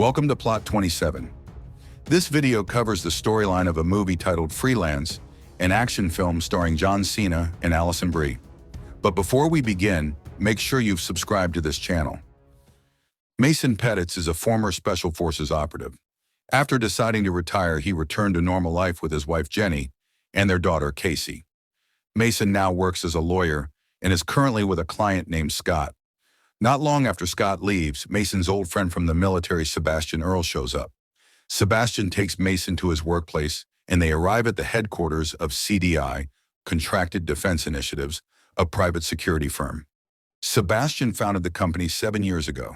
Welcome to Plot 27. This video covers the storyline of a movie titled Freelance, an action film starring John Cena and Alison Brie. But before we begin, make sure you've subscribed to this channel. Mason Petitz is a former Special Forces operative. After deciding to retire, he returned to normal life with his wife Jenny and their daughter Casey. Mason now works as a lawyer and is currently with a client named Scott. Not long after Scott leaves, Mason's old friend from the military, Sebastian Earle, shows up. Sebastian takes Mason to his workplace, and they arrive at the headquarters of CDI, Contracted Defense Initiatives, a private security firm. Sebastian founded the company 7 years ago.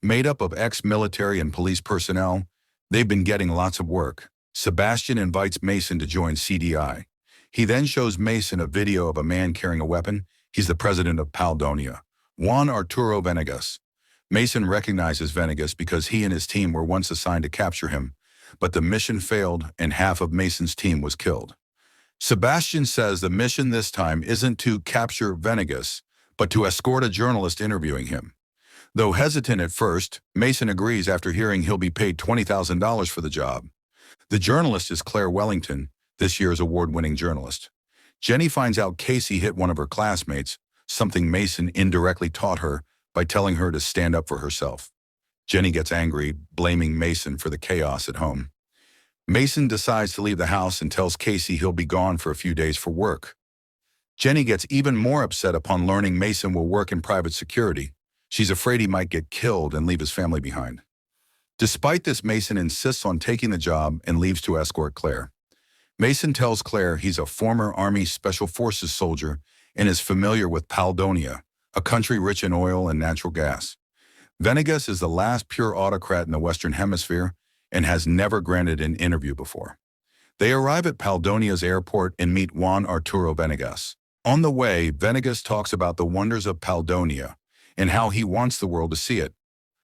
Made up of ex-military and police personnel, they've been getting lots of work. Sebastian invites Mason to join CDI. He then shows Mason a video of a man carrying a weapon. He's the president of Paldonia, Juan Arturo Venegas. Mason recognizes Venegas because he and his team were once assigned to capture him, but the mission failed and half of Mason's team was killed. Sebastian says the mission this time isn't to capture Venegas, but to escort a journalist interviewing him. Though hesitant at first, Mason agrees after hearing he'll be paid $20,000 for the job. The journalist is Claire Wellington, this year's award-winning journalist. Jenny finds out Casey hit one of her classmates, something Mason indirectly taught her by telling her to stand up for herself. Jenny gets angry, blaming Mason for the chaos at home. Mason decides to leave the house and tells Casey he'll be gone for a few days for work. Jenny gets even more upset upon learning Mason will work in private security. She's afraid he might get killed and leave his family behind. Despite this, Mason insists on taking the job and leaves to escort Claire. Mason tells Claire he's a former Army Special Forces soldier and is familiar with Paldonia, a country rich in oil and natural gas. Venegas is the last pure autocrat in the Western Hemisphere and has never granted an interview before. They arrive at Paldonia's airport and meet Juan Arturo Venegas. On the way, Venegas talks about the wonders of Paldonia and how he wants the world to see it.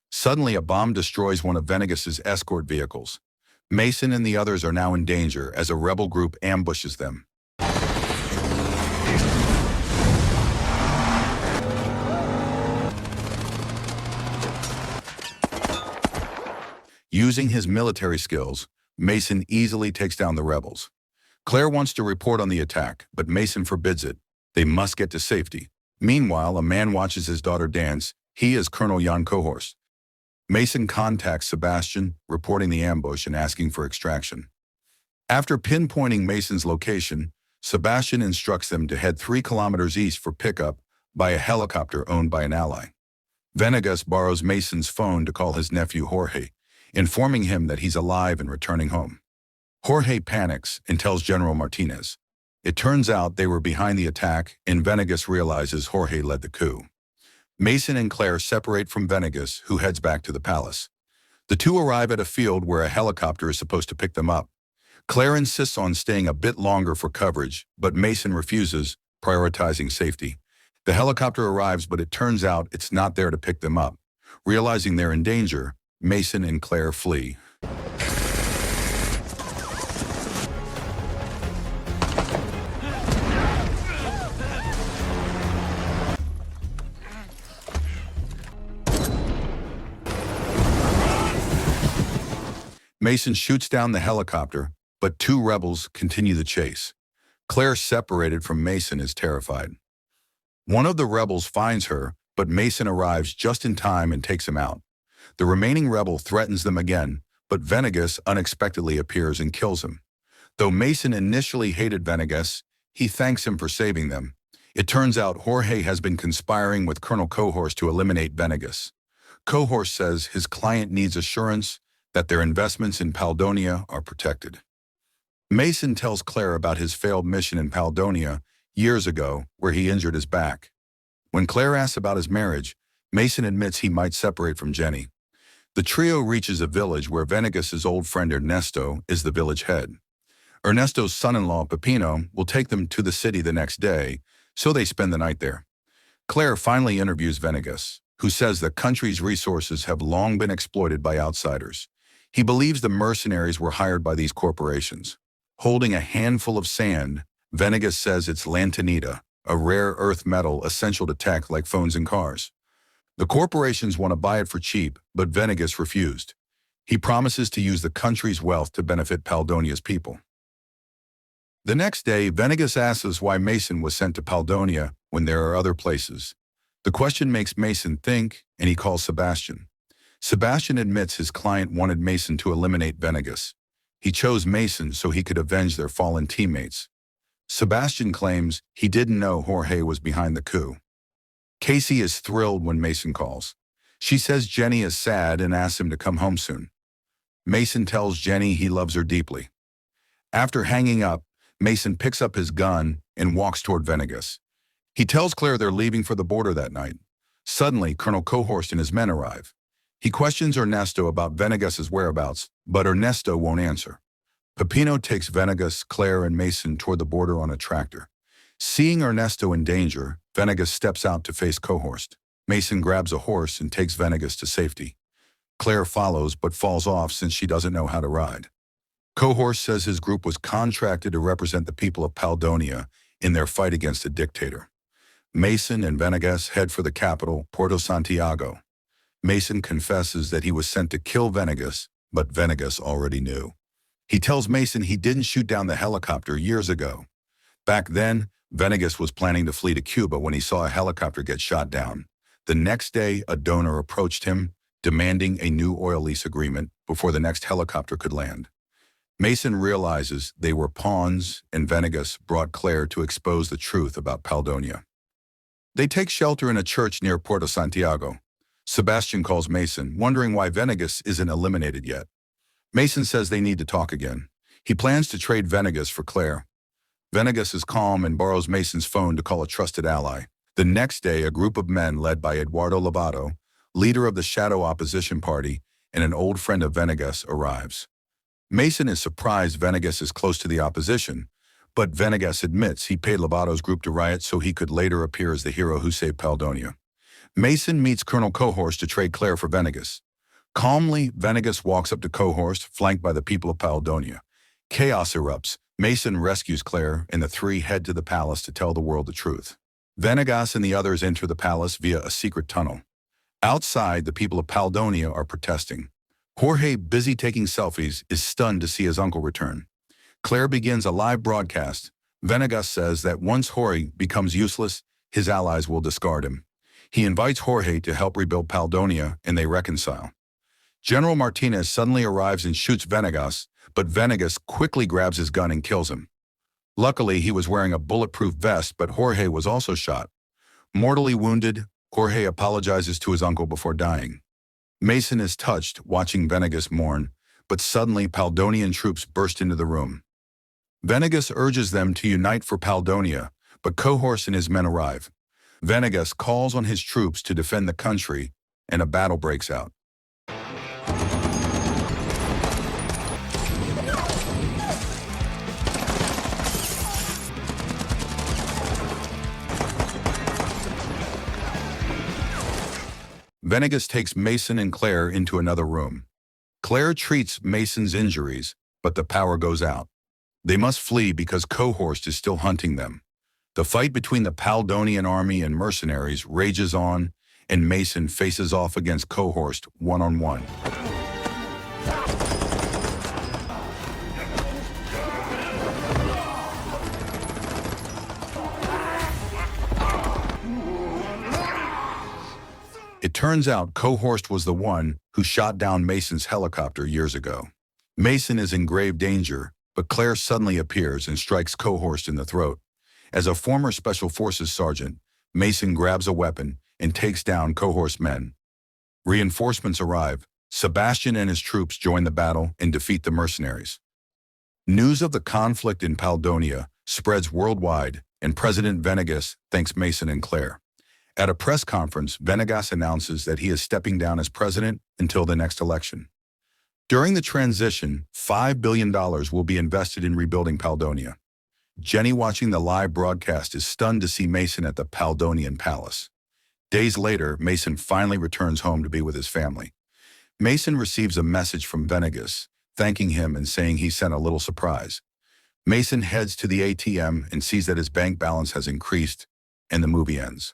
Suddenly, a bomb destroys one of Venegas's escort vehicles. Mason and the others are now in danger as a rebel group ambushes them. Using his military skills, Mason easily takes down the rebels. Claire wants to report on the attack, but Mason forbids it. They must get to safety. Meanwhile, a man watches his daughter dance. He is Colonel Jan Kohorst. Mason contacts Sebastian, reporting the ambush and asking for extraction. After pinpointing Mason's location, Sebastian instructs them to head 3 kilometers east for pickup by a helicopter owned by an ally. Venegas borrows Mason's phone to call his nephew Jorge, informing him that he's alive and returning home. Jorge panics and tells General Martinez. It turns out they were behind the attack, and Venegas realizes Jorge led the coup. Mason and Claire separate from Venegas, who heads back to the palace. The two arrive at a field where a helicopter is supposed to pick them up. Claire insists on staying a bit longer for coverage, but Mason refuses, prioritizing safety. The helicopter arrives, but it turns out it's not there to pick them up. Realizing they're in danger, Mason and Claire flee. Mason shoots down the helicopter, but 2 rebels continue the chase. Claire, separated from Mason, is terrified. One of the rebels finds her, but Mason arrives just in time and takes him out. The remaining rebel threatens them again, but Venegas unexpectedly appears and kills him. Though Mason initially hated Venegas, he thanks him for saving them. It turns out Jorge has been conspiring with Colonel Kohorst to eliminate Venegas. Kohorst says his client needs assurance that their investments in Paldonia are protected. Mason tells Claire about his failed mission in Paldonia years ago, where he injured his back. When Claire asks about his marriage, Mason admits he might separate from Jenny. The trio reaches a village where Venegas's old friend Ernesto is the village head. Ernesto's son-in-law, Pepino, will take them to the city the next day, so they spend the night there. Claire finally interviews Venegas, who says the country's resources have long been exploited by outsiders. He believes the mercenaries were hired by these corporations. Holding a handful of sand, Venegas says it's lantanita, a rare earth metal essential to tech like phones and cars. The corporations want to buy it for cheap, but Venegas refused. He promises to use the country's wealth to benefit Paldonia's people. The next day, Venegas asks why Mason was sent to Paldonia when there are other places. The question makes Mason think, and he calls Sebastian. Sebastian admits his client wanted Mason to eliminate Venegas. He chose Mason so he could avenge their fallen teammates. Sebastian claims he didn't know Jorge was behind the coup. Casey is thrilled when Mason calls. She says Jenny is sad and asks him to come home soon. Mason tells Jenny he loves her deeply. After hanging up, Mason picks up his gun and walks toward Venegas. He tells Claire they're leaving for the border that night. Suddenly, Colonel Cohorst and his men arrive. He questions Ernesto about Venegas's whereabouts, but Ernesto won't answer. Peppino takes Venegas, Claire, and Mason toward the border on a tractor. Seeing Ernesto in danger, Venegas steps out to face Cohorst. Mason grabs a horse and takes Venegas to safety. Claire follows but falls off since she doesn't know how to ride. Cohorst says his group was contracted to represent the people of Paldonia in their fight against a dictator. Mason and Venegas head for the capital, Puerto Santiago. Mason confesses that he was sent to kill Venegas, but Venegas already knew. He tells Mason he didn't shoot down the helicopter years ago. Back then, Venegas was planning to flee to Cuba when he saw a helicopter get shot down. The next day, a donor approached him, demanding a new oil lease agreement before the next helicopter could land. Mason realizes they were pawns, and Venegas brought Claire to expose the truth about Paldonia. They take shelter in a church near Puerto Santiago. Sebastian calls Mason, wondering why Venegas isn't eliminated yet. Mason says they need to talk again. He plans to trade Venegas for Claire. Venegas is calm and borrows Mason's phone to call a trusted ally. The next day, a group of men led by Eduardo Lobato, leader of the Shadow Opposition Party, and an old friend of Venegas arrives. Mason is surprised Venegas is close to the opposition, but Venegas admits he paid Lobato's group to riot so he could later appear as the hero who saved Paldonia. Mason meets Colonel Cohorst to trade Claire for Venegas. Calmly, Venegas walks up to Cohorst, flanked by the people of Paldonia. Chaos erupts. Mason rescues Claire, and the three head to the palace to tell the world the truth. Venegas and the others enter the palace via a secret tunnel. Outside, the people of Paldonia are protesting. Jorge, busy taking selfies, is stunned to see his uncle return. Claire begins a live broadcast. Venegas says that once Jorge becomes useless, his allies will discard him. He invites Jorge to help rebuild Paldonia, and they reconcile. General Martinez suddenly arrives and shoots Venegas, but Venegas quickly grabs his gun and kills him. Luckily, he was wearing a bulletproof vest, but Jorge was also shot. Mortally wounded, Jorge apologizes to his uncle before dying. Mason is touched, watching Venegas mourn, but suddenly Paldonian troops burst into the room. Venegas urges them to unite for Paldonia, but Cohorst and his men arrive. Venegas calls on his troops to defend the country, and a battle breaks out. Venegas takes Mason and Claire into another room. Claire treats Mason's injuries, but the power goes out. They must flee because Cohorst is still hunting them. The fight between the Paldonian army and mercenaries rages on, and Mason faces off against Cohorst one-on-one. It turns out Cohorst was the one who shot down Mason's helicopter years ago. Mason is in grave danger, but Claire suddenly appears and strikes Cohorst in the throat. As a former Special Forces sergeant, Mason grabs a weapon and takes down Cohorst's men. Reinforcements arrive. Sebastian and his troops join the battle and defeat the mercenaries. News of the conflict in Paldonia spreads worldwide, and President Venegas thanks Mason and Claire. At a press conference, Venegas announces that he is stepping down as president until the next election. During the transition, $5 billion will be invested in rebuilding Paldonia. Jenny, watching the live broadcast, is stunned to see Mason at the Paldonian palace. Days later, Mason finally returns home to be with his family. Mason receives a message from Venegas, thanking him and saying he sent a little surprise. Mason heads to the ATM and sees that his bank balance has increased, and the movie ends.